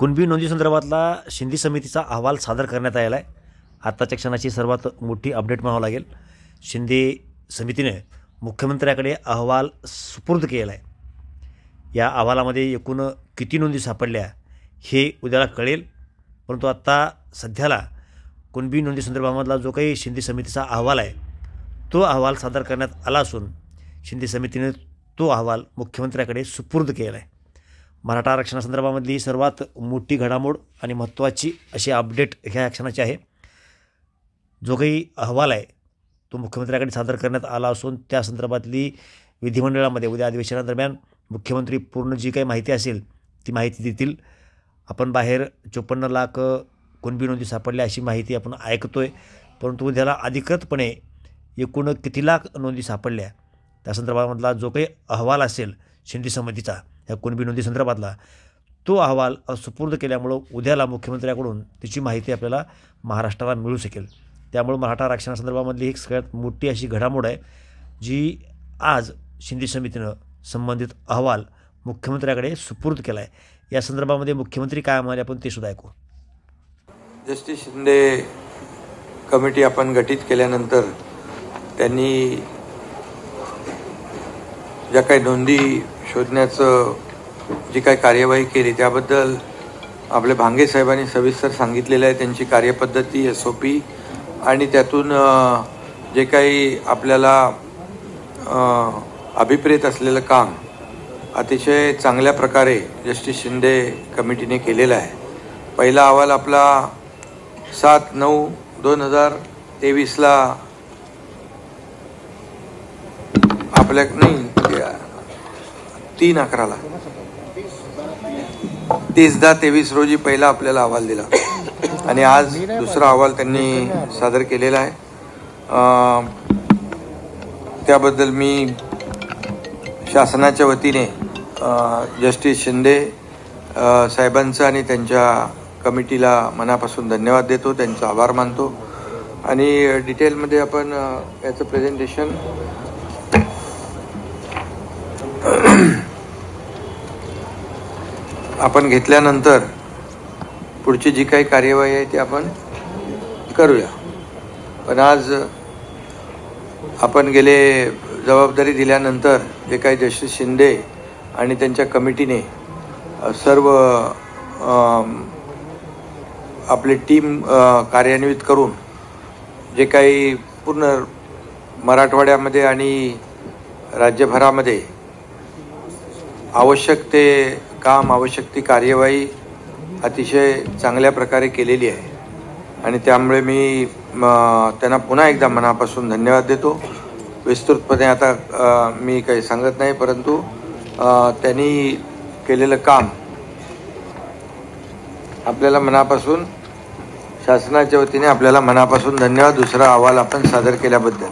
कुणबी नोंदी संदर्भातला शिंदे समितीचा अहवाल सादर करण्यात आलेला आहे। आत्ताच्या क्षणाची सर्वात मोठी अपडेट म्हणावं लागेल। शिंदे समितीने मुख्यमंत्र्याकडे अहवाल सुपूर्द केला आहे। या अहवालामध्ये एकूण किती नोंदी सापडल्या हे उद्याला कळेल, परंतु आत्ता सध्याला कुणबी नोंदी संदर्भामधला जो काही शिंदे समितीचा अहवाल आहे तो अहवाल सादर करण्यात आला असून शिंदे समितीने तो अहवाल मुख्यमंत्र्याकडे सुपूर्द केला आहे। मराठा आरक्षणासंदर्भामधली सर्वात मोठी घडामोड आणि महत्त्वाची अशी अपडेट ह्या क्षणाची आहे। जो काही अहवाल आहे तो मुख्यमंत्र्याकडे सादर करण्यात आला असून त्या संदर्भातली विधिमंडळामध्ये उद्या अधिवेशनादरम्यान मुख्यमंत्री पूर्ण जी काही माहिती असेल ती माहिती देतील। आपण बाहेर 54 लाख कुणबी नोंदी सापडल्या अशी माहिती आपण ऐकतोय, परंतु उद्याला अधिकृतपणे एकूण किती लाख नोंदी सापडल्या त्या संदर्भामधला जो काही अहवाल असेल शिंदे समितीचा ह्या कुणबी नोंदी संदर्भातला तो अहवाल सुपूर्द केल्यामुळं उद्याला मुख्यमंत्र्याकडून त्याची माहिती आपल्याला महाराष्ट्राला मिळू शकेल। त्यामुळे मराठा आरक्षणासंदर्भामधली एक सगळ्यात मोठी अशी घडामोड आहे जी आज शिंदे समितीनं संबंधित अहवाल मुख्यमंत्र्याकडे सुपूर्द केला आहे। या संदर्भामध्ये मुख्यमंत्री काय म्हणाले आपण ते सुद्धा ऐकू। जस्टिस शिंदे कमिटी आपण गठीत केल्यानंतर त्यांनी ज्या काही नोंदी शोधण्याचं जी काही कार्यवाही केली त्याबद्दल आपले भांगे साहेबांनी सविस्तर सांगितलेलं आहे। त्यांची कार्यपद्धती SOP आणि त्यातून जे काही आपल्याला अभिप्रेत असलेलं काम अतिशय चांगल्या प्रकारे जस्टिस शिंदे कमिटीने केलेलं आहे। पहिला अहवाल आपला 7/9/2023ला आपल्या नाही 3/11ला 30/10/23 रोजी पहिला आपल्याला अहवाल दिला आणि आज दुसरा अहवाल त्यांनी सादर केलेला आहे। त्याबद्दल मी शासनाच्या वतीने जस्टिस शिंदे साहेबांचं आणि त्यांच्या कमिटीला मनापासून धन्यवाद देतो, त्यांचा आभार मानतो। आणि डिटेलमध्ये आपण याचं प्रेझेंटेशन आपण घेतल्यानंतर पुढची जी काही कार्यवाही आहे ती आपण करूया। पण आज आपण गेले जबाबदारी दिल्यानंतर जे काही जस्टिस शिंदे आणि त्यांच्या कमिटीने सर्व आपली टीम कार्यान्वित करून जे काही पूर्ण मराठवाड्यामध्ये आणि राज्यभरामध्ये आवश्यक ते काम आवश्यक ती कार्यवाही अतिशय चांगल्या प्रकारे केलेली आहे आणि त्यामुळे मी त्यांना पुन्हा एकदा मनापासून धन्यवाद देतो। विस्तृतपणे आता मी काही सांगत नाही, परंतु त्यांनी केलेलं काम आपल्याला मनापासून शासनाच्या वतीने आपल्याला मनापासून धन्यवाद। दुसरा अहवाल आपण सादर केल्याबद्दल